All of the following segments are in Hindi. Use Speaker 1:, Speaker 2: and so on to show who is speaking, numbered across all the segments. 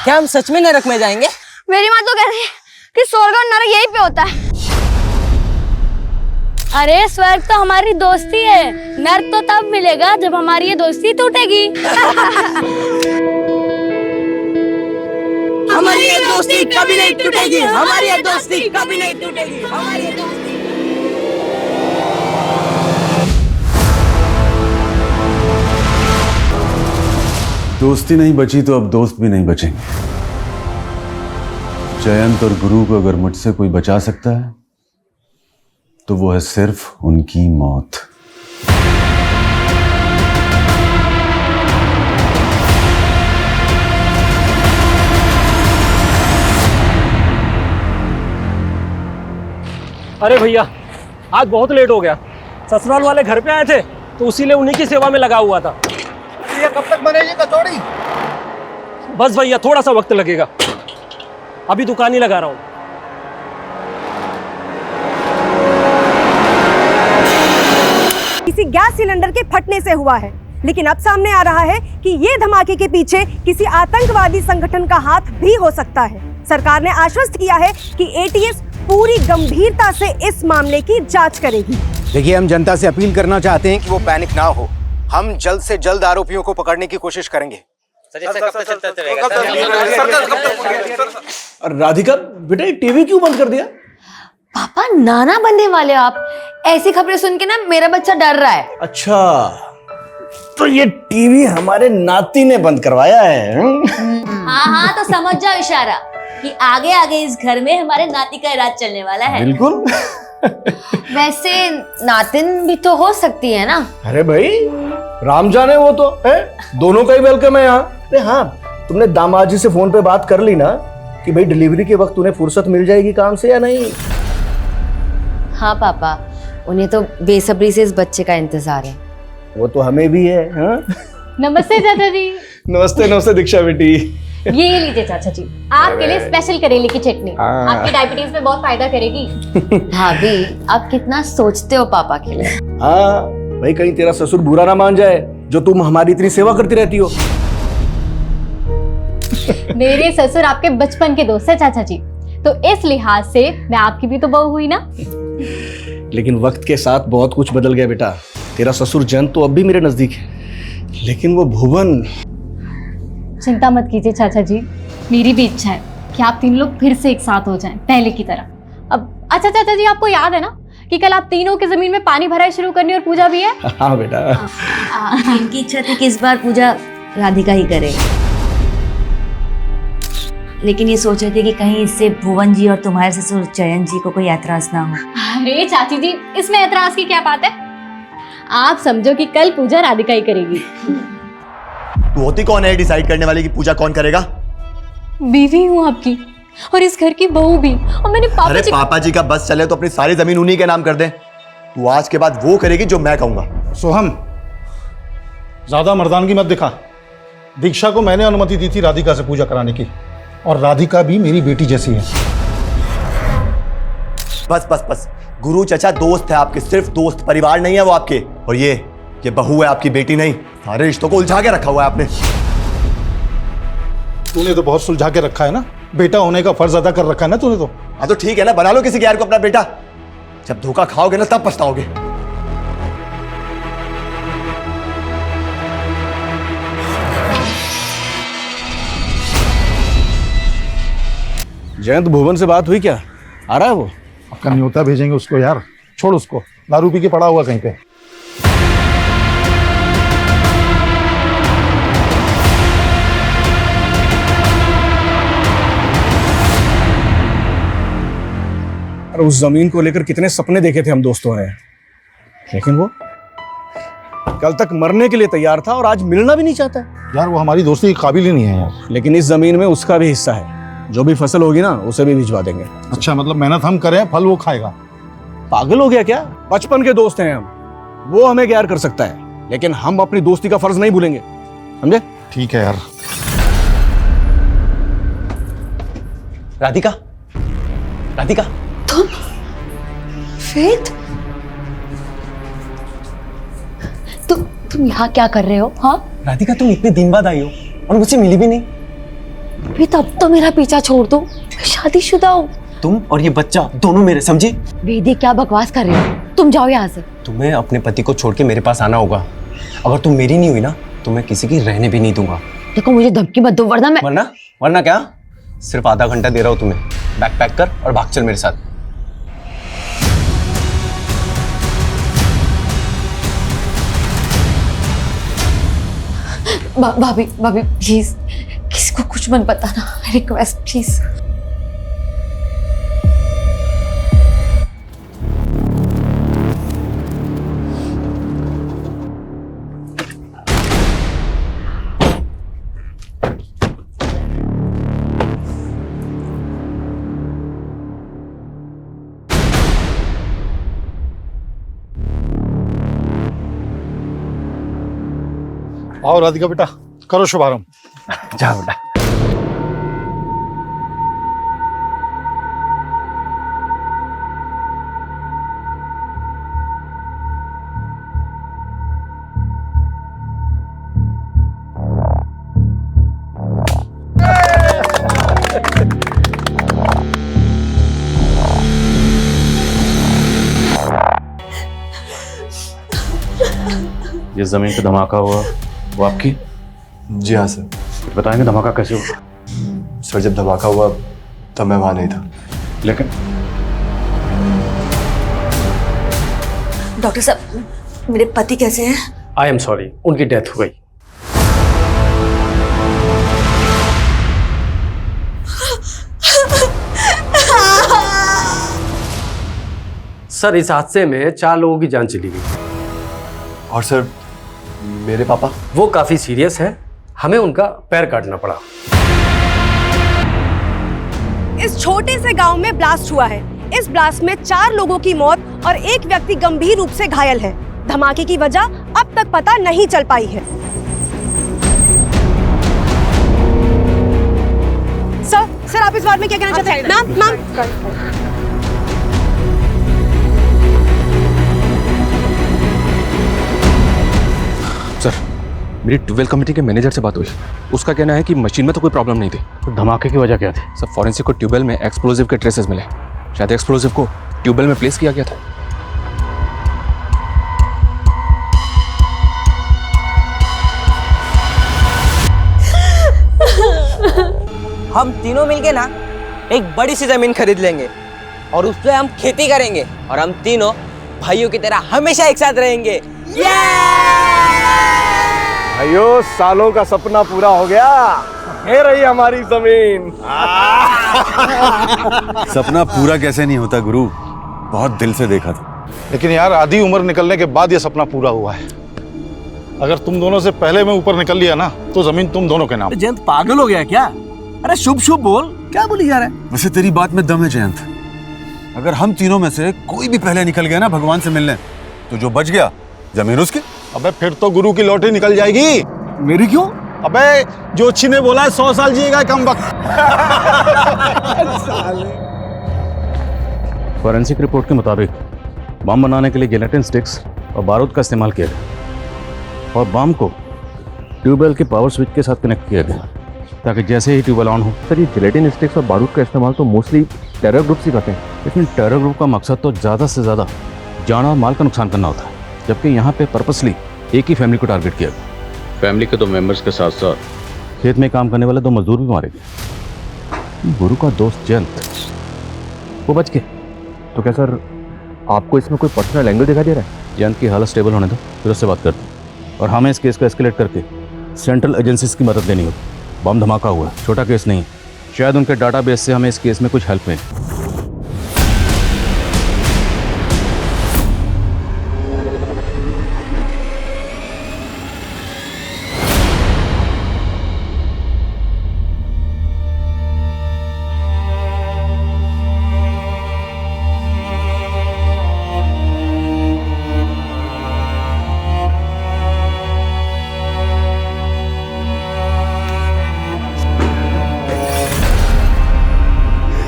Speaker 1: क्या हम सच में नरक में जाएंगे?
Speaker 2: मेरी माँ तो कहती है कि स्वर्ग और नरक यहीं पे होता है।
Speaker 3: अरे स्वर्ग तो हमारी दोस्ती है, नर्क तो तब मिलेगा जब हमारी ये दोस्ती टूटेगी।
Speaker 1: हमारी ये दोस्ती कभी नहीं टूटेगी, हमारी ये दोस्ती कभी नहीं टूटेगी, हमारी ये दोस्ती।
Speaker 4: दोस्ती नहीं बची तो अब दोस्त भी नहीं बचेंगे। जयंत और गुरु को अगर मुझसे कोई बचा सकता है तो वो है सिर्फ उनकी मौत।
Speaker 5: अरे भैया, आज बहुत लेट हो गया। ससुराल वाले घर पे आए थे तो उसीलिए उन्हीं की सेवा में लगा हुआ था।
Speaker 6: ये कब तक बनेगी कचौड़ी?
Speaker 5: बस भैया थोड़ा सा वक्त लगेगा, अभी दुकान ही लगा रहा हूँ।
Speaker 7: किसी गैस सिलेंडर के फटने से हुआ है, लेकिन अब सामने आ रहा है कि ये धमाके के पीछे किसी आतंकवादी संगठन का हाथ भी हो सकता है। सरकार ने आश्वस्त किया है कि एटीएस पूरी गंभीरता से इस मामले की जांच करेगी।
Speaker 6: देखिए, हम जनता से अपील करना चाहते हैं कि वो पैनिक ना हो। हम जल्द से जल्द आरोपियों को पकड़ने की कोशिश करेंगे।
Speaker 8: राधिका बेटा, ये टीवी क्यों बंद कर दिया?
Speaker 2: पापा नाना बनने वाले आप, ऐसी खबरें सुन के ना मेरा बच्चा डर रहा है।
Speaker 8: अच्छा, तो ये टीवी हमारे नाती ने बंद करवाया है?
Speaker 3: हाँ हाँ, तो समझ जाओ इशारा कि आगे आगे इस घर में हमारे नाती का राज चलने वाला है।
Speaker 8: बिल्कुल।
Speaker 2: वैसे नातिन भी तो हो सकती है ना?
Speaker 8: अरे भाई, राम जाने वो तो है, दोनों का ही वेलकम है यहाँ। अरे हाँ, तुमने दामाद जी से फोन पे बात कर ली ना कि भाई डिलीवरी के वक्त उन्हें फुर्सत मिल जाएगी काम से या नहीं?
Speaker 2: हाँ पापा, उन्हें तो बेसब्री से इस बच्चे का इंतजार है।
Speaker 8: वो तो हमें भी है। हाँ?
Speaker 3: नमस्ते चाचा जी।
Speaker 8: नमस्ते नमस्ते दीक्षा बेटी।
Speaker 3: ये लीजिए चाचा जी, आपके लिए स्पेशल करेले की चटनी, आपकी डायबिटीज में बहुत फायदा करेगी।
Speaker 2: भाभी, आप कितना सोचते हो पापा के लिए।
Speaker 8: हाँ भाई, कहीं तेरा ससुर बुरा ना मान जाए जो तुम हमारी इतनी सेवा करती रहती हो।
Speaker 3: मेरे ससुर आपके बचपन के दोस्त है चाचा जी, तो इस लिहाज से मैं आपकी भी तो बहू हुई ना।
Speaker 8: लेकिन वक्त के साथ बहुत कुछ बदल गया बेटा। तेरा ससुर जयंत तो अब भी मेरे नजदीक है, लेकिन वो भुवन।
Speaker 3: चिंता मत कीजिए चाचा जी, मेरी भी इच्छा है कि आप तीन लोग फिर से एक साथ हो जाएं, पहले की तरह। अब अच्छा चाचा जी, आपको याद है ना कि कल आप तीनों की जमीन में पानी भराई शुरू करनी और पूजा भी है?
Speaker 8: हाँ बेटा।
Speaker 2: इनकी इच्छा थी कि इस बार पूजा राधिका ही करे, लेकिन ये सोच रहे थे कि कहीं इससे भुवन जी और तुम्हारे ससुर जयंत जी को कोई ऐतराज ना हो।
Speaker 3: अरे चाची जी, इसमें ऐतराज की क्या बात है? आप समझो कि कल पूजा राधिका ही करेगी।
Speaker 9: तू होती कौन है डिसाइड करने वाली कि पूजा कौन करेगा?
Speaker 3: बीवी हूँ आपकी और इस घर की बहू भी, और मैंने
Speaker 9: अरे पापा जी का बस चले तो अपनी सारी जमीन उन्हीं के नाम कर दे। तू आज के बाद वो करेगी जो मैं कहूंगा।
Speaker 10: सोहम, ज्यादा मर्दानगी मत दिखा। दीक्षा को मैंने अनुमति दी थी राधिका से पूजा कराने की, और राधिका भी मेरी बेटी जैसी है।
Speaker 9: बस बस बस, गुरु चचा दोस्त है आपके, सिर्फ दोस्त, परिवार नहीं है वो आपके। और ये बहू है आपकी, बेटी नहीं। सारे रिश्तों को उलझा के रखा हुआ है आपने।
Speaker 10: तूने तो बहुत सुलझा के रखा है ना, बेटा होने का फर्ज अदा कर रखा है ना तूने तो।
Speaker 9: हाँ तो ठीक है ना, बना लो किसी गैर को अपना बेटा। जब धोखा खाओगे ना तब पछताओगे।
Speaker 8: जयंत, भुवन से बात हुई क्या? आ रहा है वो?
Speaker 10: आपका न्योता भेजेंगे उसको यार, छोड़ उसको, दारू पी के पड़ा हुआ कहीं पे।
Speaker 8: अरे उस जमीन को लेकर कितने सपने देखे थे हम दोस्तों ने, लेकिन वो कल तक मरने के लिए तैयार था और आज मिलना भी नहीं चाहता है।
Speaker 10: यार वो हमारी दोस्ती के काबिल ही नहीं है यार।
Speaker 8: लेकिन इस जमीन में उसका भी हिस्सा है, जो भी फसल होगी ना उसे भी भिजवा देंगे।
Speaker 10: अच्छा, मतलब मेहनत हम करें, फल वो खाएगा?
Speaker 8: पागल हो गया क्या? बचपन के दोस्त हैं हम, वो हमें गैर कर सकता है, लेकिन हम अपनी दोस्ती का फर्ज नहीं भूलेंगे, समझे?
Speaker 10: ठीक है यार।
Speaker 9: राधिका, राधिका,
Speaker 2: तुम फेथ, तुम यहाँ क्या कर रहे हो? हाँ
Speaker 9: राधिका, तुम इतने दिन बाद आई हो और मुझसे मिली भी नहीं।
Speaker 2: अभी तब तो मेरा पीछा छोड़ दो, मैं शादीशुदा हूँ।
Speaker 11: तुम और ये बच्चा दोनों मेरे, समझी?
Speaker 2: वेदी क्या बकवास कर रही हो, तुम जाओ यहाँ से।
Speaker 11: तुम्हें अपने पति को छोड़ के मेरे पास आना होगा। अगर तुम मेरी नहीं हुई ना तो मैं किसी की रहने भी नहीं दूंगा।
Speaker 2: देखो मुझे धमकी मत दो वरना मैं।
Speaker 11: वरना क्या? सिर्फ आधा घंटा दे रहा हूँ तुम्हें, बैग पैक कर और भाग चल मेरे साथ।
Speaker 2: भाभी भाभी प्लीज किसी को कुछ मत बताना, रिक्वेस्ट प्लीज।
Speaker 10: आओ राधिका बेटा, करो शुभारंभ।
Speaker 11: जा बेटा।
Speaker 4: ये जमीन पे धमाका हुआ वो आपकी?
Speaker 9: जी हाँ सर।
Speaker 4: बताएंगे धमाका कैसे हुआ?
Speaker 9: सर जब धमाका हुआ तब मैं वहां नहीं था।
Speaker 4: लेकिन
Speaker 7: डॉक्टर साहब, मेरे पति कैसे हैं?
Speaker 5: आई एम सॉरी, उनकी डेथ हो गई। सर इस हादसे में 4 लोगों की जान चली गई।
Speaker 9: और सर मेरे पापा?
Speaker 5: वो काफी सीरियस है, हमें उनका पैर काटना पड़ा।
Speaker 7: इस छोटे से गांव में ब्लास्ट हुआ है। इस ब्लास्ट में 4 लोगों की मौत और एक व्यक्ति गंभीर रूप से घायल है। धमाके की वजह अब तक पता नहीं चल पाई है। सर आप इस बारे में क्या कहना चाहते हैं? मैम
Speaker 12: सर मेरी ट्यूबवेल कमेटी के मैनेजर से बात हुई, उसका कहना है कि मशीन में तो कोई प्रॉब्लम नहीं थी।
Speaker 4: तो धमाके की वजह क्या थी?
Speaker 12: सर फॉरेंसिक को ट्यूबवेल में एक्सप्लोजिव के ट्रेसेस मिले, शायद एक्सप्लोजिव को ट्यूबवेल में प्लेस किया गया था।
Speaker 1: हम तीनों मिलके ना एक बड़ी सी जमीन खरीद लेंगे और उस पे हम खेती करेंगे और हम तीनों भाइयों की तरह हमेशा एक साथ रहेंगे।
Speaker 8: भाइयों, सालों का सपना पूरा हो गया। ये रही हमारी जमीन।
Speaker 4: सपना पूरा कैसे नहीं होता गुरु, बहुत दिल से देखा था।
Speaker 10: लेकिन यार आधी उम्र निकलने के बाद ये सपना पूरा हुआ है। अगर तुम दोनों से पहले मैं ऊपर निकल लिया ना तो जमीन तुम दोनों के नाम।
Speaker 6: जयंत पागल हो गया क्या? अरे शुभ शुभ बोल, क्या बोली जा रहा है?
Speaker 4: वैसे तेरी बात में दम है जयंत। अगर हम तीनों में से कोई भी पहले निकल गया ना भगवान से मिलने, तो जो बच गया जमीन उसकी।
Speaker 10: अबे फिर तो गुरु की लॉटरी निकल जाएगी।
Speaker 8: मेरी क्यों?
Speaker 10: अबे जोशी ने बोला है 100 साल जिएगा कम वक्त।
Speaker 4: फॉरेंसिक रिपोर्ट के मुताबिक बम बनाने के लिए गेलेटिन स्टिक्स और बारूद का इस्तेमाल किया गया और बम को ट्यूबवेल के पावर स्विच के साथ कनेक्ट किया गया ताकि जैसे ही ट्यूबवेल ऑन हो।
Speaker 12: सर ये जिलेटिन स्टिक्स और बारूद का इस्तेमाल तो मोस्टली टेरर ग्रुप ही करते हैं,
Speaker 4: लेकिन टेरर ग्रुप का मकसद तो ज़्यादा से ज़्यादा जान और माल का नुकसान करना होता है, जबकि यहाँ पे पर्पसली एक ही फैमिली को टारगेट किया गया। फैमिली के 2 मेंबर्स के साथ साथ खेत में काम करने वाले 2 मजदूर भी मारे गए। गुरु का दोस्त जयंत वो बच गए।
Speaker 12: तो क्या सर आपको इसमें कोई पर्सनल एंगल दिखाई दे रहा है?
Speaker 4: जयंत की हालत स्टेबल होने दो, फिर उससे बात करते हैं। और हमें इस केस को एस्केलेट करके सेंट्रल एजेंसीज की मदद लेनी होगी। बम धमाका हुआ है, छोटा केस नहीं, शायद उनके डाटाबेस से हमें इस केस में कुछ हेल्प मिले।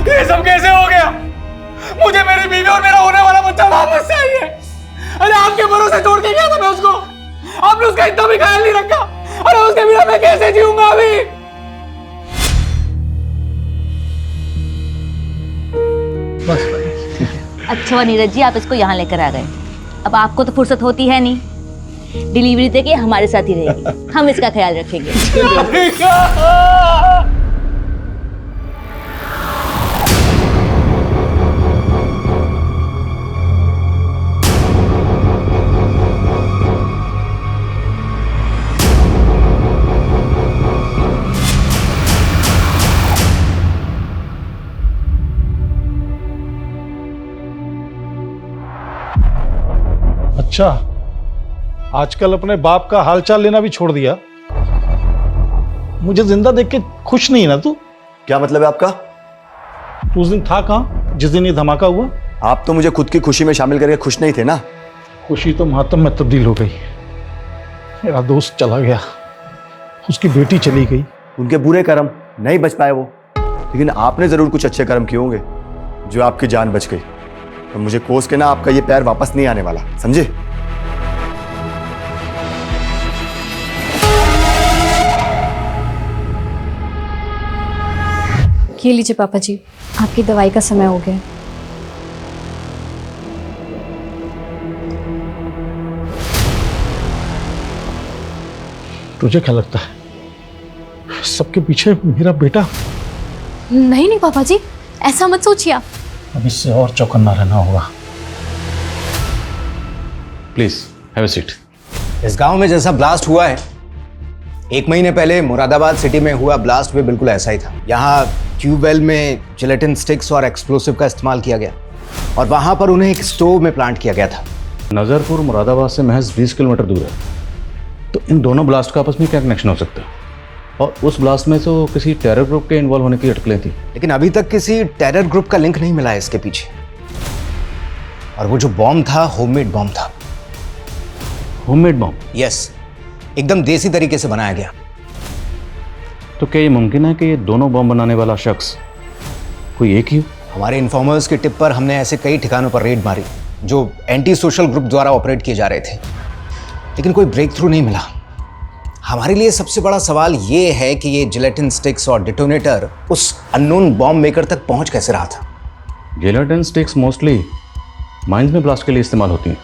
Speaker 6: ये सब कैसे हो गया? मुझे मेरी बीवी और मेरा होने वाला बच्चा वापस चाहिए। अरे आपके भरोसे छोड़ के गया था मैं उसको, आपने उसका इतना भी ख्याल नहीं रखा। अरे उसके बिना मैं कैसे जीऊंगा अभी?
Speaker 13: अच्छा हुआ नीरज जी आप इसको यहाँ लेकर आ गए। अब आपको तो फुर्सत होती है नहीं, डिलीवरी तक ये हमारे साथ ही रहेगी, हम इसका ख्याल रखेंगे।
Speaker 10: अच्छा, आजकल अपने बाप का हालचाल लेना भी छोड़ दिया। मुझे जिंदा देख के खुश नहीं है ना तू?
Speaker 9: क्या मतलब है आपका?
Speaker 10: तू उस दिन था कहाँ जिस दिन ये धमाका हुआ?
Speaker 9: आप तो मुझे खुद की खुशी में शामिल करके खुश नहीं थे ना।
Speaker 10: खुशी तो मातम में तब्दील हो गई। मेरा दोस्त चला गया, उसकी बेटी चली गई।
Speaker 9: उनके बुरे कर्म, नहीं बच पाए वो, लेकिन आपने जरूर कुछ अच्छे कर्म किए होंगे जो आपकी जान बच गई। और मुझे कोस के ना आपका ये पैर वापस नहीं आने वाला, समझे?
Speaker 3: ये लीजिए पापा जी, आपकी दवाई का समय हो गया।
Speaker 10: तुझे क्या लगता है सबके पीछे मेरा बेटा?
Speaker 3: नहीं नहीं पापा जी, ऐसा मत सोचिए आप।
Speaker 10: अब इससे और चौकन्ना रहना होगा।
Speaker 4: Please have a seat.
Speaker 11: इस गांव में जैसा ब्लास्ट हुआ है, 1 महीने पहले मुरादाबाद सिटी में हुआ ब्लास्ट भी बिल्कुल ऐसा ही था। यहाँ ट्यूबवेल में जिलेटिन स्टिक्स और एक्सप्लोसिव का इस्तेमाल किया गया और वहां पर उन्हें एक स्टोव में प्लांट किया गया था।
Speaker 4: नजरपुर मुरादाबाद से महज 20 किलोमीटर दूर है, तो इन दोनों ब्लास्ट का आपस में क्या कनेक्शन हो सकता है? और उस ब्लास्ट में तो किसी टेरर ग्रुप के इन्वॉल्व होने की अटकलें थी।
Speaker 11: लेकिन अभी तक किसी टेरर ग्रुप का लिंक नहीं मिला है इसके पीछे। और वो जो बॉम्ब था, होममेड बॉम्ब था।
Speaker 4: Homemade bomb?
Speaker 11: यस, एकदम देसी तरीके से बनाया गया।
Speaker 4: तो क्या ये मुमकिन है कि ये दोनों बॉम्ब बनाने वाला शख्स कोई एक ही हो?
Speaker 11: हमारे इन्फॉर्मर्स की टिप पर हमने ऐसे कई ठिकानों पर रेड मारी जो एंटी सोशल ग्रुप द्वारा ऑपरेट किए जा रहे थे, लेकिन कोई ब्रेक थ्रू नहीं मिला। हमारे लिए सबसे बड़ा सवाल ये है कि ये जिलेटिन स्टिक्स और डिटोनेटर उस अननोन बॉम्ब मेकर तक पहुंच कैसे रहा था।
Speaker 4: जिलेटिन स्टिक्स मोस्टली माइंस में ब्लास्ट के लिए इस्तेमाल होती हैं,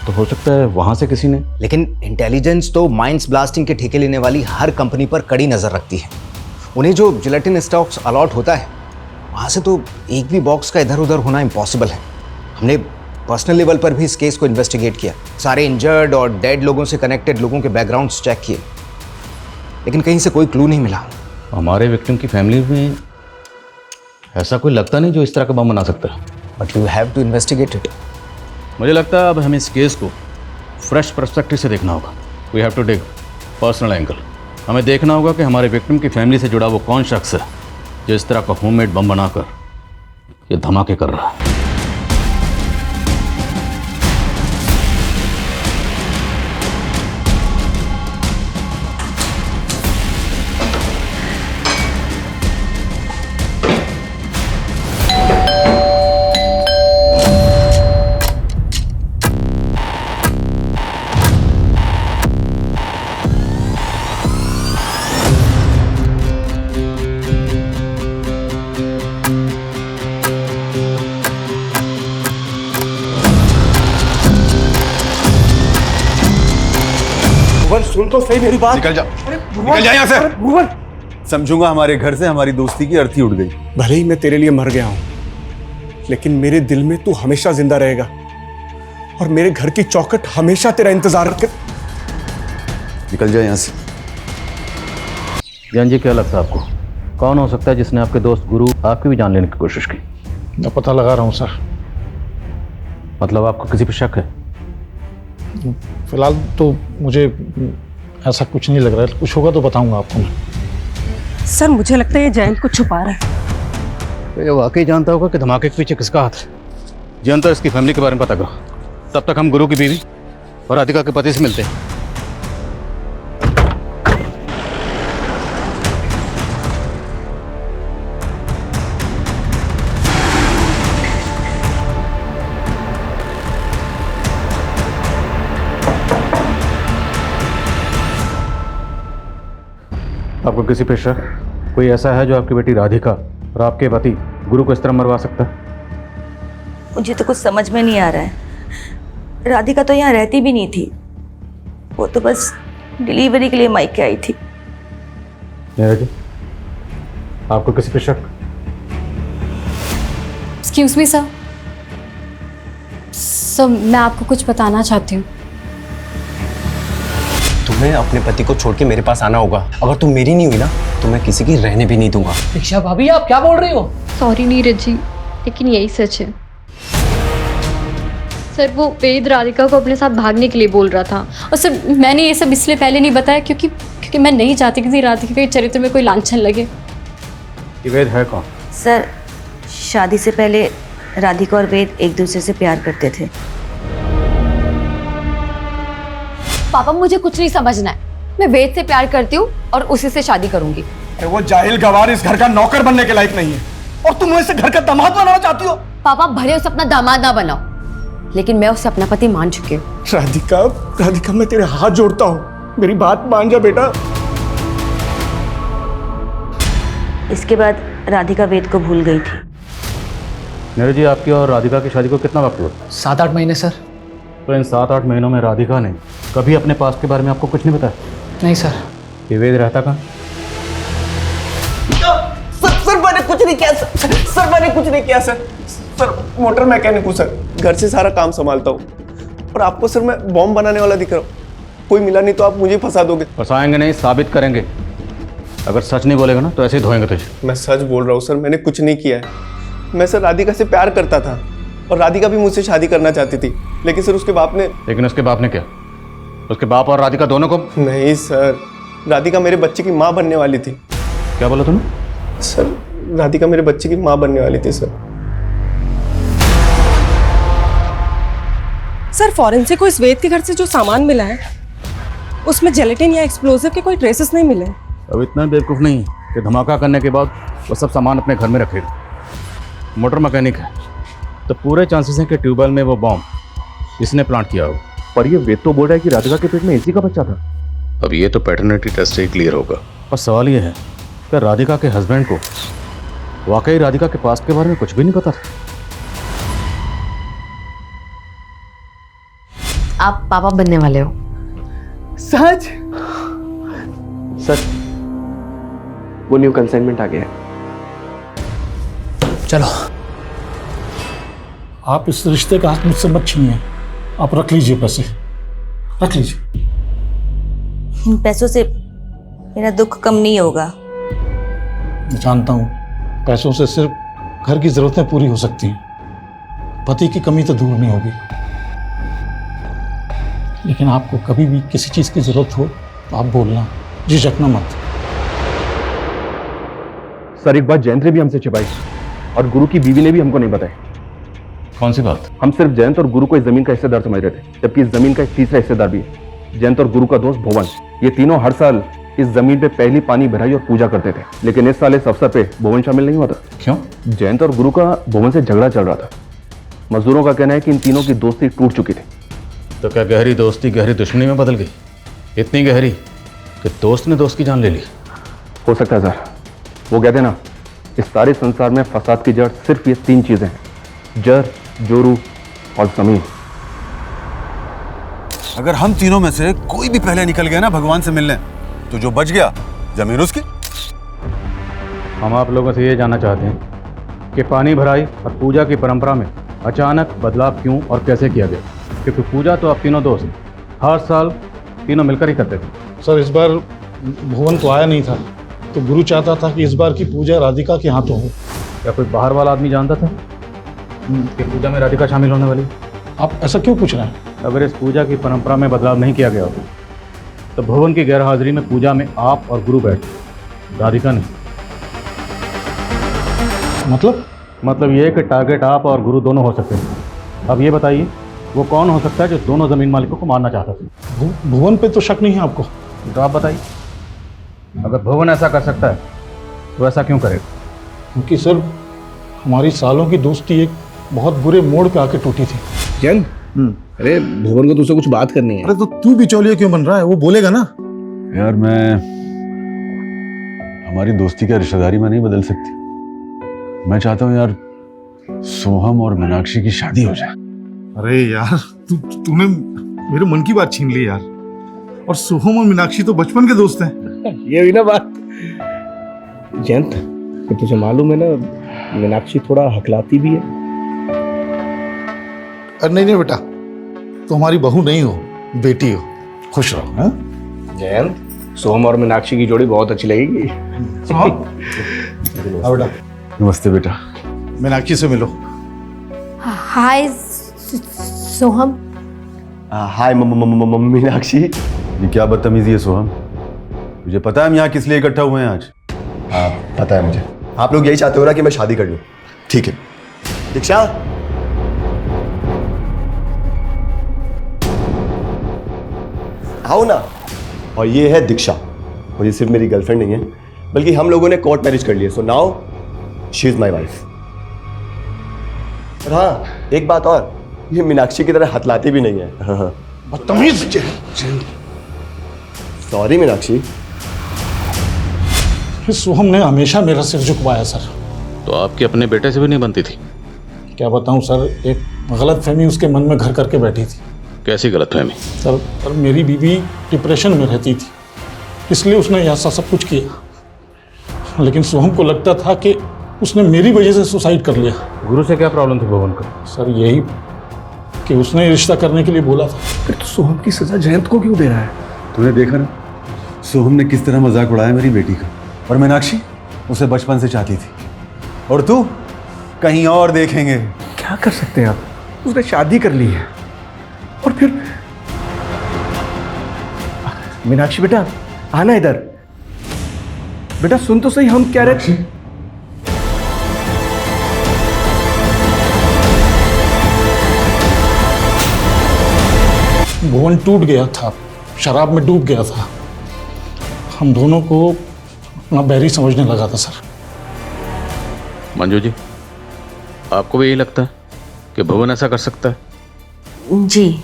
Speaker 4: तो हो सकता है वहां से किसी ने।
Speaker 11: लेकिन इंटेलिजेंस तो माइंस ब्लास्टिंग के ठेके लेने वाली हर कंपनी पर कड़ी नजर रखती है। उन्हें जो जिलेटिन स्टॉक्स अलॉट होता है, वहां से तो एक भी बॉक्स का इधर उधर होना इम्पॉसिबल है। हमने पर्सनल लेवल पर भी इस केस को इन्वेस्टिगेट किया, सारे इंजर्ड और डेड लोगों से कनेक्टेड लोगों के बैकग्राउंड्स चेक किए, लेकिन कहीं से कोई क्लू नहीं मिला।
Speaker 4: हमारे विक्टिम की फैमिली में ऐसा कोई लगता नहीं जो इस तरह का बम बना सकता है।
Speaker 11: But you have to investigate it.
Speaker 4: मुझे लगता है अब हमें इस केस को फ्रेश पर्सपेक्टिव से देखना होगा। We have to take personal angle. हमें देखना होगा कि हमारे विक्टिम की फैमिली से जुड़ा वो कौन शख्स है जो इस तरह का होममेड बम बनाकर ये धमाके कर रहा है।
Speaker 6: सुन तो सही मेरी बात।
Speaker 14: निकल जा, निकल जा यहाँ से। समझूंगा हमारे घर से हमारी दोस्ती की अर्थी उड़ गई।
Speaker 6: भले ही मैं तेरे लिए मर गया हूं, लेकिन मेरे दिल में तू हमेशा जिंदा रहेगा और मेरे घर की चौखट हमेशा तेरा इंतजार कर।
Speaker 14: निकल जा यहाँ से।
Speaker 4: जान जी, क्या लगता है आपको कौन हो सकता है जिसने आपके दोस्त गुरु आपकी भी जान लेने की कोशिश की?
Speaker 10: मैं पता लगा रहा हूँ सर।
Speaker 4: मतलब आपको किसी पर शक है?
Speaker 10: फिलहाल तो मुझे ऐसा कुछ नहीं लग रहा है, कुछ होगा तो बताऊंगा आपको मैं।
Speaker 7: सर मुझे लगता है ये जयंत को छुपा रहा है।
Speaker 4: तो ये वाकई जानता होगा कि धमाके के पीछे किसका हाथ है। जयंत और इसकी फैमिली के बारे में पता करो, तब तक हम गुरु की बीवी और राधिका के पति से मिलते हैं। आपको किसी पे शक कोई ऐसा है जो आपकी बेटी राधिका और आपके पति गुरु को इस तरह मरवा सकता है?
Speaker 13: मुझे तो कुछ समझ में नहीं आ रहा है। राधिका तो यहाँ रहती भी नहीं थी, वो तो बस डिलीवरी के लिए मायके आई थी।
Speaker 4: जी, आपको किसी पे शक?
Speaker 3: एक्सक्यूज मी सर, मैं आपको कुछ बताना चाहती हूँ।
Speaker 11: तुम्हें अपने पति को छोड़ के मेरे पास आना होगा। अगर तुम मेरी नहीं हुई ना तो मैं किसी की रहने भी नहीं दूंगा।
Speaker 1: दीक्षा भाभी आप क्या बोल रही हो?
Speaker 3: सॉरी नीरज जी, लेकिन यही सच है। सर वो वेद राधिका को अपने साथ भागने के लिए बोल रहा था, और सर मैंने ये सब इसलिए पहले नहीं बताया क्योंकि मैं नहीं चाहती कि राधिका के चरित्र में कोई लांछन लगे।
Speaker 4: वेद है कौन?
Speaker 13: सर शादी से पहले राधिका और वेद एक दूसरे से प्यार करते थे।
Speaker 2: पापा मुझे कुछ नहीं समझना है, मैं वेद से प्यार करती हूँ और उसी से शादी करूंगी।
Speaker 8: वो जाहिल गवार इस घर का नौकर बनने के लायक नहीं है, और तुम उसे घर का दामाद बनाना चाहती हो।
Speaker 2: पापा भले उसे अपना दामाद ना बनाओ, लेकिन मैं उसे अपना पति मान चुकी हूँ।
Speaker 8: राधिका, राधिका मैं तेरे हाथ जोड़ता हूँ, मेरी बात मान जा बेटा।
Speaker 13: इसके बाद राधिका वेद को भूल गई थी।
Speaker 4: नीरज जी, आपकी और राधिका की शादी को कितना वक्त हुआ?
Speaker 1: 7-8 महीने सर।
Speaker 4: तो इन 7-8 महीनों में राधिका ने कभी अपने पास के बारे में आपको कुछ नहीं बताया?
Speaker 1: नहीं सर।
Speaker 4: ये वेद रहता कहाँ?
Speaker 8: सर मैंने कुछ नहीं किया सर मैंने कुछ नहीं किया सर मोटर मैकेनिक हूँ सर, घर से सारा काम संभालता हूँ। और आपको सर मैं बॉम्ब बनाने वाला दिख रहा हूँ। कोई मिला नहीं तो आप मुझे फंसा दोगे।
Speaker 4: फंसाएंगे नहीं, साबित करेंगे। अगर सच नहीं बोलेगा ना तो ऐसे ही धोएंगे तुझे।
Speaker 8: मैं सच बोल रहा हूँ सर, मैंने कुछ नहीं किया है। मैं सर राधिका से प्यार करता था, और राधिका भी मुझसे शादी करना चाहती थी, लेकिन सर उसके बाप ने।
Speaker 4: लेकिन उसके बाप ने क्या? उसके बाप और राधिका दोनों को?
Speaker 8: नहीं सर, राधिका मेरे बच्चे की माँ बनने वाली थी।
Speaker 4: क्या बोला तुमने?
Speaker 8: सर राधिका मेरे बच्चे की माँ बनने वाली थी सर।
Speaker 15: सर फॉरेंसिक को इस वेद के घर से जो सामान मिला है उसमें जेलेटिन या एक्सप्लोजिव के कोई ट्रेसेस नहीं मिले।
Speaker 4: अब इतना बेवकूफ़ नहीं कि धमाका करने के बाद वो सब सामान अपने घर में रखेगा। मोटर मैकेनिक है तो पूरे चांसेस हैं कि ट्यूबवेल में वो बॉम्ब इसने प्लांट किया होगा।
Speaker 12: पर ये वेद तो बोल रहा है कि राधिका के पेट में इसी का बच्चा था।
Speaker 4: अब ये तो पैटर्निटी टेस्ट से ही क्लियर होगा। और सवाल ये है कि राधिका के हस्बैंड को वाकई राधिका के पास्ट के बारे में कुछ भी नहीं पता था।
Speaker 2: आप पापा बनने वाले हो?
Speaker 1: सच? सच। वो न्यू कंसाइनमेंट आ गया है। चलो।
Speaker 10: आप इस रिश्ते का हाथ मुझसे मत छीनिए। आप रख लीजिए पैसे, रख लीजिए।
Speaker 13: इन पैसों से मेरा दुख कम नहीं होगा।
Speaker 10: मैं जानता हूँ पैसों से सिर्फ घर की जरूरतें पूरी हो सकती हैं, पति की कमी तो दूर नहीं होगी। लेकिन आपको कभी भी किसी चीज़ की जरूरत हो तो आप बोलना, झिझकना मत।
Speaker 12: सर एक बात जयंत ने भी हमसे छिपाई और गुरु की बीवी ने भी हमको नहीं बताई।
Speaker 4: कौन सी बात?
Speaker 12: हम सिर्फ जयंत और गुरु को इस जमीन का हिस्सेदार समझ रहे थे, जबकि इस जमीन का एक तीसरा हिस्सेदार भी है। जयंत और गुरु का दोस्त भुवन। ये तीनों हर साल इस जमीन पे पहली पानी भराई और पूजा करते थे, लेकिन इस साल इस अवसर पे भुवन शामिल नहीं हुआ था।
Speaker 4: क्यों?
Speaker 12: जयंत और गुरु का भुवन से झगड़ा चल रहा था। मजदूरों का कहना है कि इन तीनों की दोस्ती टूट चुकी थी।
Speaker 4: तो क्या गहरी दोस्ती गहरी दुश्मनी में बदल गई? इतनी गहरी कि दोस्त ने दोस्त की जान ले ली।
Speaker 12: हो सकता है सर। वो कहते ना, इस सारे संसार में फसाद की जड़ सिर्फ ये 3 चीजें हैं, जड़, जोरू और जमीन।
Speaker 14: अगर हम तीनों में से कोई भी पहले निकल गया ना भगवान से मिलने, तो जो बच गया जमीन उसकी।
Speaker 4: हम आप लोगों से ये जानना चाहते हैं कि पानी भराई और पूजा की परंपरा में अचानक बदलाव क्यों और कैसे किया गया? क्योंकि पूजा तो आप तीनों दोस्त हर साल तीनों मिलकर ही करते थे।
Speaker 10: सर इस बार भुवन तो आया नहीं था, तो गुरु चाहता था कि इस बार की पूजा राधिका के हाथों हो।
Speaker 4: क्या कोई बाहर वाला आदमी जानता था कि पूजा में राधिका शामिल होने वाली?
Speaker 10: आप ऐसा क्यों पूछ रहे हैं?
Speaker 4: अगर इस पूजा की परंपरा में बदलाव नहीं किया गया होता तो भुवन की गैरहाजिरी में पूजा में आप और गुरु बैठे, राधिका नहीं। मतलब ये कि टारगेट आप और गुरु दोनों हो सकते हैं। अब ये बताइए वो कौन हो सकता है जो दोनों जमीन मालिकों को मारना चाहता था?
Speaker 10: भुवन पे तो शक नहीं है आपको?
Speaker 4: तो आप बताइए, अगर भुवन ऐसा कर सकता है तो ऐसा क्यों करेगा?
Speaker 10: क्योंकि सर हमारी सालों की दोस्ती एक बहुत बुरे मोड़ पे आके टूटी थी।
Speaker 8: जैन, अरे भुवन को तुझसे कुछ बात करनी है।
Speaker 10: अरे तो तू बिचौलिया क्यों बन रहा है? वो बोलेगा ना।
Speaker 14: यार हमारी दोस्ती क्या रिश्तेदारी में नहीं बदल सकती। मैं चाहता हूँ यार
Speaker 4: सोहम और मीनाक्षी की शादी हो जाए।
Speaker 10: अरे यार तूने मेरे मन की बात छीन ली यार। और सोहम और मीनाक्षी तो बचपन के दोस्त हैं।
Speaker 5: ये हुई ना बात। जयंत, तुझे मालूम है ना, मीनाक्षी थोड़ा हकलाती भी है।
Speaker 10: अरे नहीं बेटा, तो हमारी बहू नहीं हो, बेटी हो। खुश रहो। हाँ
Speaker 5: जयंत, सोहम और मीनाक्षी की जोड़ी बहुत अच्छी लगेगी।
Speaker 10: बेटा।
Speaker 4: नमस्ते बेटा।
Speaker 10: मीनाक्षी से मिलो।
Speaker 7: हाय सोहम।
Speaker 9: हाय मीनाक्षी।
Speaker 14: ये क्या बदतमीजी है सोहम? तुझे पता है हम यहाँ किस लिए इकट्ठा हुए हैं आज?
Speaker 9: हाँ पता है मुझे। आप लोग यही चाहते हो ना कि मैं शादी कर लूं? ठीक है। दीक्षा, आओ ना। और ये है दीक्षा, और ये सिर्फ मेरी गर्लफ्रेंड नहीं है, बल्कि हम लोगों ने कोर्ट मैरिज कर लिया। So now she is my wife. और हाँ, एक बात और, ये मीनाक्षी की तरह हथलाती भी नहीं है। हाँ।
Speaker 10: बदतमीज।
Speaker 9: सॉरी मीनाक्षी।
Speaker 10: सोहम ने हमेशा मेरा सिर झुकवाया सर।
Speaker 4: तो आपकी अपने बेटे से भी नहीं बनती थी?
Speaker 10: क्या बताऊं सर, एक गलतफहमी उसके मन में घर करके बैठी थी।
Speaker 4: कैसी गलतफहमी?
Speaker 10: सर मेरी बीवी डिप्रेशन में रहती थी, इसलिए उसने ऐसा सब कुछ किया। लेकिन सोहम को लगता था कि उसने मेरी वजह से सुसाइड कर लिया।
Speaker 4: गुरु से क्या प्रॉब्लम थी भवन का?
Speaker 10: सर यही कि उसने रिश्ता करने के लिए बोला था।
Speaker 5: फिर तो सोहम की सजा जयंत को क्यों दे रहा है?
Speaker 14: तूने देखा ना सोहम ने किस तरह मजाक उड़ाया मेरी बेटी का। और मीनाक्षी उसे बचपन से चाहती थी, और तू कहीं और देखेंगे।
Speaker 5: क्या कर सकते हैं आप? उसने शादी कर ली है। और फिर मीनाक्षी बेटा, आना इधर। बेटा सुन तो सही, हम कह रहे थे।
Speaker 10: भुवन टूट गया था, शराब में डूब गया था। हम दोनों को अपना बैरी समझने लगा था सर।
Speaker 4: मंजू जी, आपको भी यही लगता है कि भुवन ऐसा कर सकता है?
Speaker 2: जी।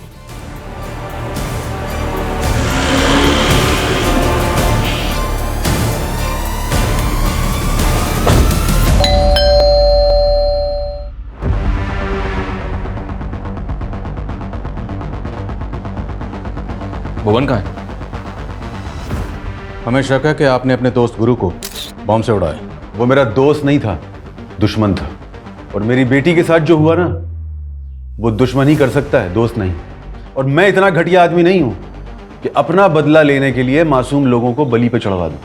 Speaker 4: भुवन कहाँ है? हमें शक है कि आपने अपने दोस्त गुरु को बॉम्ब से उड़ाया।
Speaker 14: वो मेरा दोस्त नहीं था, दुश्मन था। और मेरी बेटी के साथ जो हुआ ना, वो दुश्मन ही कर सकता है, दोस्त नहीं। और मैं इतना घटिया आदमी नहीं हूं कि अपना बदला लेने के लिए मासूम लोगों को बलि पे चढ़वा दूं।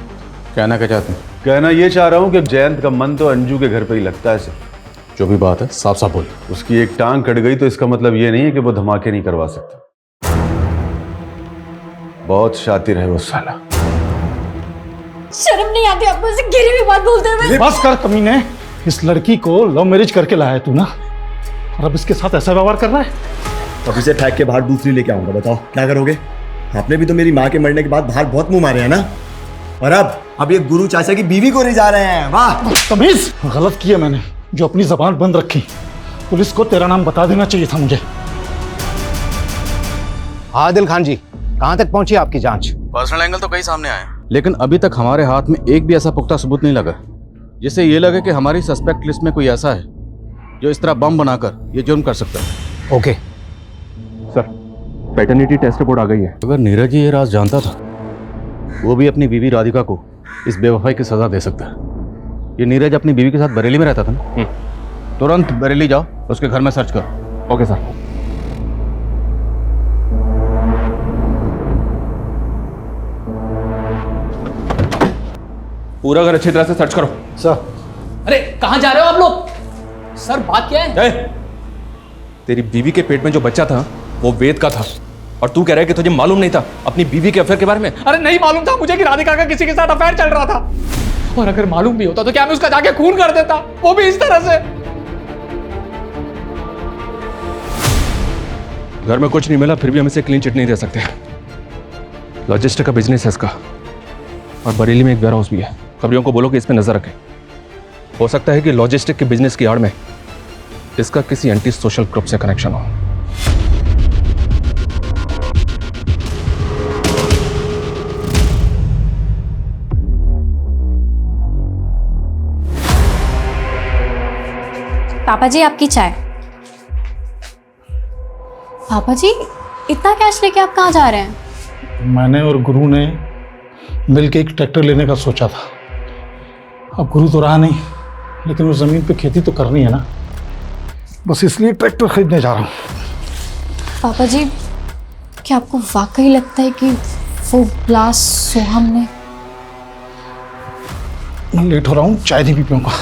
Speaker 4: कहना क्या चाहते हैं?
Speaker 14: कहना ये चाह रहा हूं कि जयंत का मन तो अंजू के घर पे ही लगता है सिर्फ।
Speaker 4: जो भी बात है साफ साफ बोलिए।
Speaker 14: उसकी एक टांग कट गई तो इसका मतलब ये नहीं है कि वो धमाके नहीं करवा सकता। बहुत शातिर है वो साला।
Speaker 3: शर्म नहीं आती आपको ऐसे गिरी हुई बात बोलते हुए?
Speaker 10: बस कर कमीने, इस लड़की को लव मैरिज करके लाया है तू ना, और अब इसके साथ ऐसा व्यवहार कर रहा है।
Speaker 9: अब इसे फेंक के बाहर दूसरी लेके आऊंगा। बताओ क्या करोगे? आपने भी तो मेरी माँ के मरने के बाद बाहर बहुत मुंह मारे हैं ना। और अब ये गुरु चाचा की बीवी को ले जा रहे हैं। वाह
Speaker 10: तमीज। गलत किया मैंने जो अपनी जबान बंद रखी। पुलिस को तेरा नाम बता देना चाहिए था मुझे।
Speaker 11: आदिल खान जी, कहां तक पहुंची आपकी जांच?
Speaker 4: पर्सनल एंगल तो कई सामने आए, लेकिन अभी तक हमारे हाथ में एक भी ऐसा पुख्ता सबूत नहीं लगा जिससे ये लगे कि हमारी सस्पेक्ट लिस्ट में कोई ऐसा है जो इस तरह बम बनाकर ये जुर्म कर सकता है।
Speaker 11: Okay
Speaker 12: sir, paternity test report आ गई है।
Speaker 4: अगर नीरज ये राज जानता था, वो भी अपनी बीवी राधिका को इस बेवफाई की सजा दे सकता है। ये नीरज अपनी बीवी के साथ बरेली में रहता था ना। तुरंत बरेली जाओ, उसके घर में सर्च करो।
Speaker 12: Okay sir.
Speaker 6: पूरा घर अच्छी तरह से सर्च करो।
Speaker 10: सर।
Speaker 6: अरे कहां जा रहे हो आप लोग? सर बात क्या है? तेरी बीवी के पेट में जो बच्चा था वो वेद का था, और तू कह रहा है कि तुझे मालूम नहीं था अपनी बीवी के अफेयर के बारे में? अरे नहीं मालूम था मुझे कि राधिका का किसी के साथ अफेयर चल रहा था। और अगर मालूम भी होता तो क्या मैं उसका जाके खून कर देता, वो भी इस तरह से? घर में कुछ नहीं मिला फिर भी हम इसे क्लीन चिट नहीं दे सकते। लॉजिस्टिक का बिजनेस है इसका, और बरेली में एक वेयर हाउस भी है। खबरियों को बोलो कि इस पे नजर रखें। हो सकता है कि लॉजिस्टिक के बिजनेस की आड़ में इसका किसी एंटी सोशल ग्रुप से कनेक्शन हो।
Speaker 3: पापा जी आपकी चाय। पापा जी इतना कैश लेके आप कहाँ जा रहे हैं?
Speaker 10: मैंने और गुरु ने मिलके एक ट्रैक्टर लेने का सोचा था। अब गुरु तो रहा नहीं, लेकिन उस ज़मीन पे खेती तो करनी है ना, बस इसलिए ट्रैक्टर खरीदने जा रहा हूँ।
Speaker 3: पापा जी क्या आपको वाकई लगता है कि वो ब्लास्ट सोहम ने?
Speaker 10: मैं लेट हो रहा हूँ, चाय नहीं पी पाऊंगा।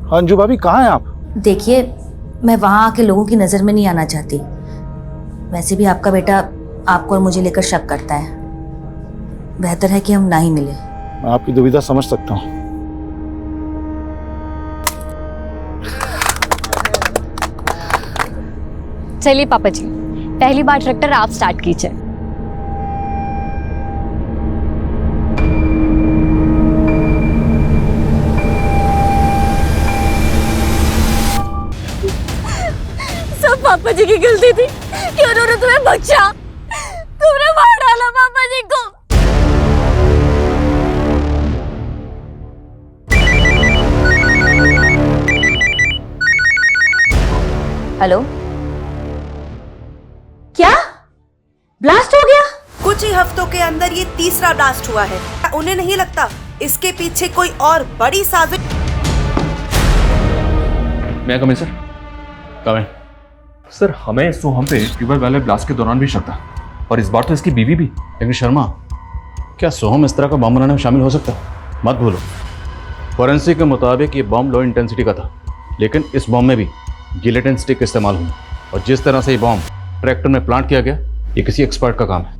Speaker 10: अंजू भाभी कहाँ हैं आप?
Speaker 13: देखिए, मैं वहाँ आके लोगों की नज़र में नहीं आना चाहती। वैसे भी आपका बेटा आपको और मुझे लेकर शक करता है। बेहतर है कि हम ना ही मिले।
Speaker 10: मैं आपकी दुविधा समझ सकता हूँ।
Speaker 3: चलिए पापा जी, पहली बार ट्रैक्टर आप स्टार्ट कीजिए।
Speaker 13: सब पापा जी की गलती थी कि उन्होंने तुम्हें बचा। तुमने मार डाला पापा जी को। हेलो, क्या ब्लास्ट हो गया?
Speaker 7: कुछ ही हफ्तों के अंदर ये तीसरा ब्लास्ट हुआ है। उन्हें नहीं लगता इसके पीछे कोई और बड़ी साजिश?
Speaker 6: मैं कम सर। कम सर, हमें सोहम पे ट्यूबवेल वाले ब्लास्ट के दौरान भी शक था, और इस बार तो इसकी बीवी भी।
Speaker 4: लेकिन शर्मा, क्या सोहम इस तरह का बम बनाने में शामिल हो सकता है? मत भूलो, फॉरेंसिक के मुताबिक ये बम लो इंटेंसिटी का था, लेकिन इस बम में भी जिलेटिन स्टिक इस्तेमाल हुई, और जिस तरह से ये बम ट्रैक्टर में प्लांट किया गया, ये किसी एक्सपर्ट का काम है।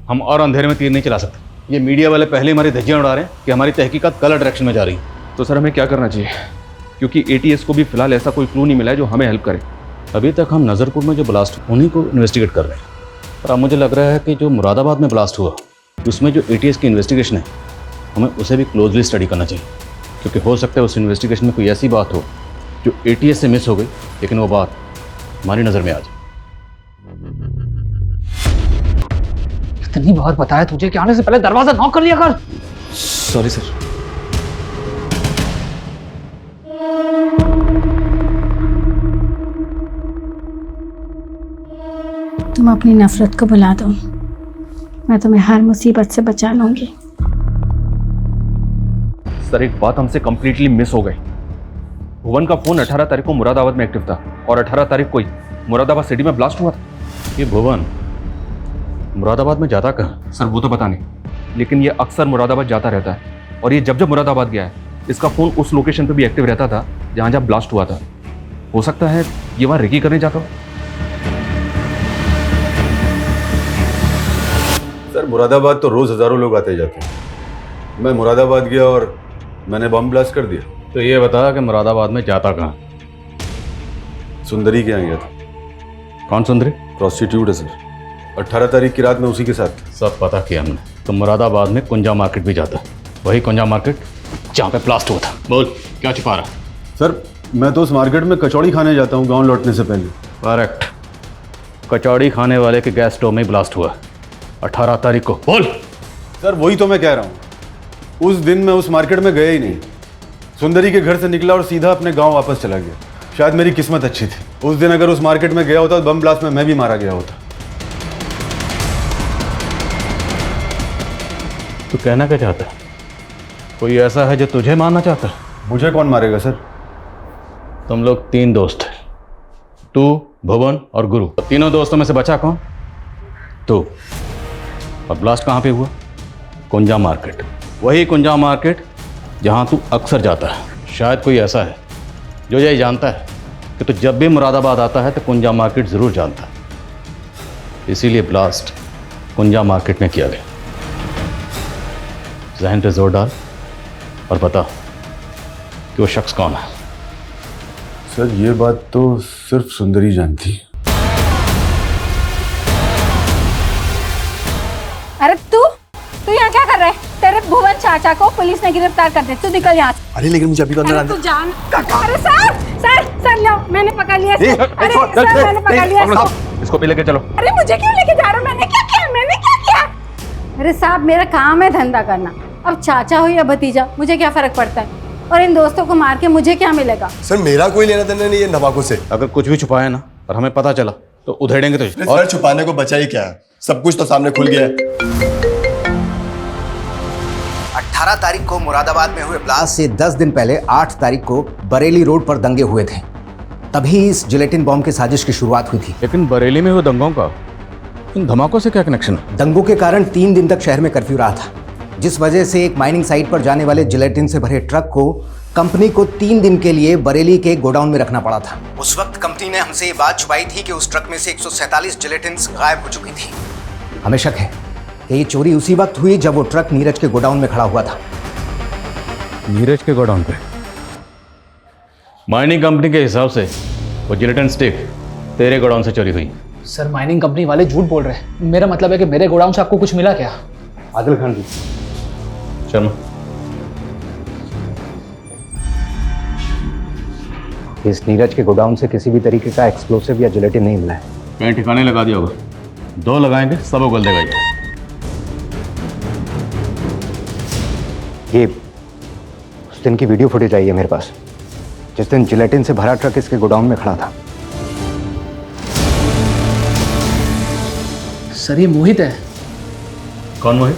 Speaker 4: हम और अंधेरे में तीर नहीं चला सकते। ये मीडिया वाले पहले हमारी धज्जियां उड़ा रहे हैं कि हमारी तहकीकात गलत डायरेक्शन में जा रही है।
Speaker 6: तो सर हमें क्या करना चाहिए? क्योंकि एटीएस को भी फिलहाल ऐसा कोई क्लू नहीं मिला है जो हमें हेल्प करे।
Speaker 4: अभी तक हम नज़रपुर में जो ब्लास्ट उन्हीं को इन्वेस्टिगेट कर रहे हैं, पर अब मुझे लग रहा है कि जो मुरादाबाद में ब्लास्ट हुआ उसमें जो एटीएस की इन्वेस्टिगेशन है, हमें उसे भी क्लोजली स्टडी करना चाहिए, क्योंकि हो सकता है उस इन्वेस्टिगेशन में कोई ऐसी बात हो जो एटीएस से मिस हो गई, लेकिन वो बात हमारी नज़र में आ जाए।
Speaker 1: इतनी बार बताया तुझे कि आने से पहले दरवाजा नॉक कर लिया कर।
Speaker 6: Sorry sir.
Speaker 3: तुम अपनी नफरत को भुला दो, मैं तुम्हें हर मुसीबत से बचा लूंगी।
Speaker 6: सर एक बात हमसे कंप्लीटली मिस हो गई। भुवन का फोन 18 तारीख को मुरादाबाद में एक्टिव था, और 18 तारीख को ही मुरादाबाद सिटी में ब्लास्ट हुआ था।
Speaker 4: ये भुवन मुरादाबाद में जाता कहाँ?
Speaker 6: सर वो तो पता नहीं, लेकिन ये अक्सर मुरादाबाद जाता रहता है, और ये जब जब मुरादाबाद गया है, इसका फोन उस लोकेशन पे भी एक्टिव रहता था जहाँ जहाँ ब्लास्ट हुआ था। हो सकता है ये वहाँ रेकी करने जाता हो।
Speaker 14: सर मुरादाबाद तो रोज हजारों लोग आते जाते हैं। मैं मुरादाबाद गया और मैंने बम ब्लास्ट कर दिया।
Speaker 4: तो ये बता कि मुरादाबाद में जाता कहाँ?
Speaker 14: सुंदरी के यहाँ गया था।
Speaker 4: कौन सुंदरी?
Speaker 14: प्रोस्टिट्यूट है सर। 18 तारीख की रात में उसी के साथ।
Speaker 4: सब पता किया हमने। तो मुरादाबाद में कुंजा मार्केट भी जाता है, वही कुंजा मार्केट जहाँ पे ब्लास्ट हुआ था। बोल क्या छिपा रहा?
Speaker 14: सर मैं तो उस मार्केट में कचौड़ी खाने जाता हूँ गाँव लौटने से पहले।
Speaker 4: करेक्ट, कचौड़ी खाने वाले के गैस स्टोव में ब्लास्ट हुआ 18 तारीख को। बोल।
Speaker 14: सर वही तो मैं कह रहा हूँ, उस दिन मैं उस मार्केट में गया ही नहीं। सुंदरी के घर से निकला और सीधा अपने गांव वापस चला गया। शायद मेरी किस्मत अच्छी थी। उस दिन अगर उस मार्केट में गया होता तो बम ब्लास्ट में मैं भी मारा गया होता।
Speaker 4: तू कहना क्या चाहता है? कोई ऐसा है जो तुझे मारना चाहता है?
Speaker 14: मुझे कौन मारेगा सर?
Speaker 4: तुम लोग 3 दोस्त हैं, तू, भुवन और गुरु। तीनों दोस्तों में से बचा कौन? तू। और ब्लास्ट कहाँ पे हुआ? कुंजा मार्केट, वही कुंजा मार्केट जहाँ तू अक्सर जाता है। शायद कोई ऐसा है जो ये जानता है कि तू जब भी मुरादाबाद आता है तो कुंजा मार्केट ज़रूर जानता है, इसीलिए ब्लास्ट कुंजा मार्केट में किया गया। जहन पे जोर डाल और बता कि वो शख्स कौन है।
Speaker 14: सर ये बात तो सिर्फ सुंदरी जानती।
Speaker 16: अरे तू यहाँ क्या कर रहा है? तेरे भुवन चाचा को पुलिस ने गिरफ्तार कर दिया, तू निकल यहाँ से।
Speaker 9: अरे लेकिन मुझे अभी तो अंदर
Speaker 16: अरे तू जान। अरे सर लो, मैंने पकड़ लिया इसे। अरे सर मैंने पकड़ लिया इसको।
Speaker 6: इसको भी लेके चलो।
Speaker 16: अरे मुझे क्यों लेके जा रहे हो? मैंने क्या किया? अरे साहब मेरा काम है धंधा करना, अब चाचा हो या भतीजा मुझे क्या फर्क पड़ता है? और इन दोस्तों को मार के मुझे क्या मिलेगा?
Speaker 9: सर मेरा कोई लेना देना नहीं है नवाको से।
Speaker 4: अगर कुछ भी छुपाया ना और हमें पता चला तो उधेड़ेंगे तुझे।
Speaker 9: और छुपाने को बचा ही क्या है, सब कुछ तो सामने खुल गया है।
Speaker 11: 18 तारीख को मुरादाबाद में हुए ब्लास्ट से 10 दिन पहले 8 तारीख को बरेली रोड पर दंगे हुए थे। तभी इस जिलेटिन बॉम्ब की साजिश की शुरुआत हुई थी।
Speaker 4: लेकिन बरेली में हुए दंगों का इन धमाकों से क्या कनेक्शन?
Speaker 11: दंगों के कारण 3 दिन तक शहर में कर्फ्यू रहा था, जिस वजह से एक माइनिंग साइट पर जाने वाले जिलेटिन से भरे ट्रक को कंपनी को 3 दिन के लिए बरेली के गोडाउन में रखना पड़ा था। उस वक्त कंपनी ने हमसे ये बात छुपाई थी कि उस ट्रक में से 147 जिलेटिन्स गायब हो चुकी थी। हमें शक है कि ये चोरी उसी वक्त हुई जब वो ट्रक नीरज के गोडाउन में खड़ा हुआ था।
Speaker 4: नीरज के गोडाउन पे? माइनिंग कंपनी के हिसाब से वो जिलेटिन स्टिक तेरे गोडाउन से चोरी हुई।
Speaker 17: सर माइनिंग कंपनी वाले झूठ बोल रहे हैं। मेरा मतलब है कि मेरे गोडाउन से आपको कुछ मिला क्या?
Speaker 14: आदिल खान जी।
Speaker 4: शर्मा,
Speaker 11: इस नीरज के गोडाउन से किसी भी तरीके का एक्सप्लोसिव या जिलेटिन नहीं मिला है।
Speaker 4: कहीं ठिकाने लगा दिया होगा। 2 लगाएंगे सब उगल देगा
Speaker 11: ये उस दिन की वीडियो फुटेज आई है मेरे पास, जिस दिन जिलेटिन से भरा ट्रक इसके गोडाउन में खड़ा था।
Speaker 17: सर ये मोहित है।
Speaker 4: कौन मोहित?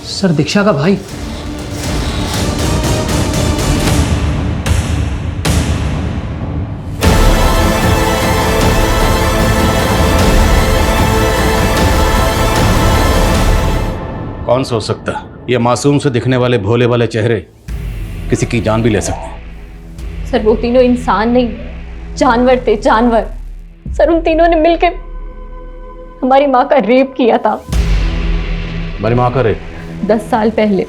Speaker 17: सर दीक्षा का भाई।
Speaker 4: कौन सोच सकता ये मासूम से दिखने वाले भोले वाले चेहरे किसी की जान भी ले सकते हैं।
Speaker 3: सर वो तीनों इंसान नहीं जानवर थे, जानवर। सर उन तीनों ने मिलकर हमारी माँ का रेप किया था।
Speaker 4: हमारी माँ का रेप?
Speaker 3: 10 साल पहले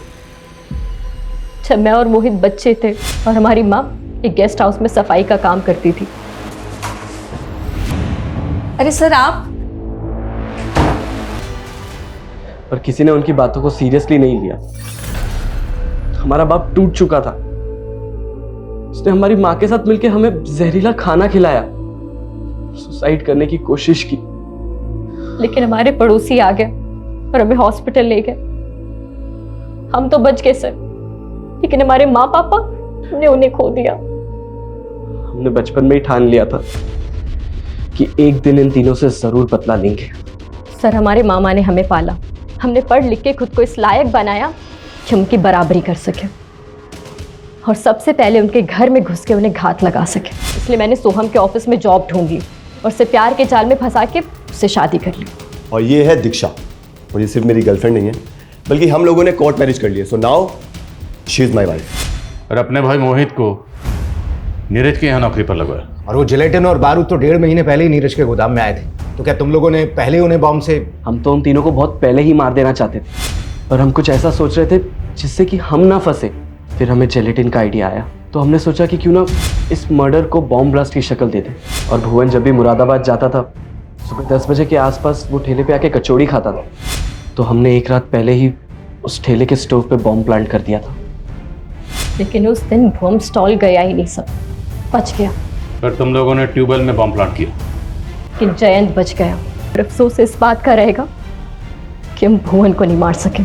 Speaker 3: जब मैं और मोहित बच्चे थे और हमारी माँ एक गेस्ट हाउस में सफाई का काम करती थी।
Speaker 16: अरे सर आप?
Speaker 8: पर किसी ने उनकी बातों को सीरियसली नहीं लिया। हमारा बाप टूट चुका था, उसने हमारी माँ के साथ मिलकर हमें जहरीला खाना खिलाया, सुसाइड करने की कोशिश की।
Speaker 3: लेकिन हमारे पड़ोसी आ गए और हमें हॉस्पिटल ले गए। हम तो बच गए सर, लेकिन हमारे माँ पापा ने उन्हें खो दिया।
Speaker 8: हमने बचपन में ही ठान लिया था कि एक दिन इन तीनों से जरूर बदला लेंगे।
Speaker 3: सर हमारे मामा ने हमें पाला, हमने पढ़ लिख के खुद को इस लायक बनाया कि उनकी बराबरी कर सके और सबसे पहले उनके घर में घुस के उन्हें घात लगा सके। इसलिए मैंने सोहम के ऑफिस में जॉब ढूंढ ली और उसे प्यार के जाल में फंसा के उससे शादी कर ली।
Speaker 9: और ये है दीक्षा, और ये सिर्फ मेरी गर्लफ्रेंड नहीं है बल्कि हम लोगों ने कोर्ट मैरिज कर लिया। So now she is my wife.
Speaker 4: और अपने भाई मोहित को नीरज के यहाँ नौकरी पर लगवाया।
Speaker 11: और वो जिलेटिन और बारूद तो 1.5 महीने पहले ही नीरज के गोदाम में आए थे। तो क्या तुम लोगों ने पहले उन्हें बॉम्ब से?
Speaker 8: हम तो उन तीनों को बहुत पहले ही मार देना चाहते थे, और हम कुछ ऐसा सोच रहे थे जिससे कि हम ना फंसे। फिर हमें जिलेटिन का आइडिया आया, तो हमने सोचा कि क्यों ना इस मर्डर को बॉम्ब ब्लास्ट की शक्ल दे दें। और भुवन जब भी मुरादाबाद जाता था सुबह 10 बजे के आसपास वो ठेले पे आके कचौड़ी खाता था, तो हमने एक रात पहले ही उस ठेले के स्टोव पे बॉम्ब प्लांट कर दिया था।
Speaker 3: लेकिन उस दिन बॉम्ब स्टॉल गया ही नहीं, सब बच गया।
Speaker 4: फिर तुम लोगों ने ट्यूबवेल में बॉम्ब प्लांट किया,
Speaker 3: लेकिन जयंत बच गया। और अफसोस इस बात का रहेगा कि हम भुवन को नहीं मार सके।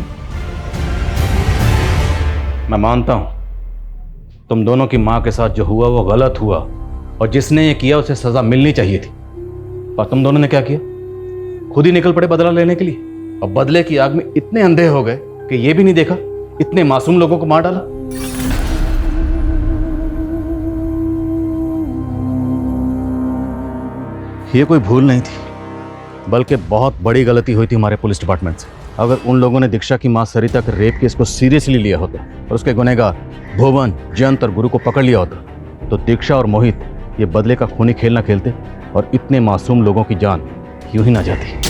Speaker 4: मैं मानता हूं तुम दोनों की मां के साथ जो हुआ वो गलत हुआ, और जिसने ये किया उसे सजा मिलनी चाहिए थी। पर तुम दोनों ने क्या किया? खुद ही निकल पड़े बदला लेने के लिए, और बदले की आग में इतने अंधे हो गए कि ये भी नहीं देखा इतने मासूम लोगों को मार डाला। ये कोई भूल नहीं थी, बल्कि बहुत बड़ी गलती हुई थी हमारे पुलिस डिपार्टमेंट से। अगर उन लोगों ने दीक्षा की मां सरिता के रेप केस को सीरियसली लिया होता और उसके गुनहगार भुवन, जयंत और गुरु को पकड़ लिया होता, तो दीक्षा और मोहित ये बदले का खूनी खेल ना खेलते और इतने मासूम लोगों की जान यूं ही ना जाती।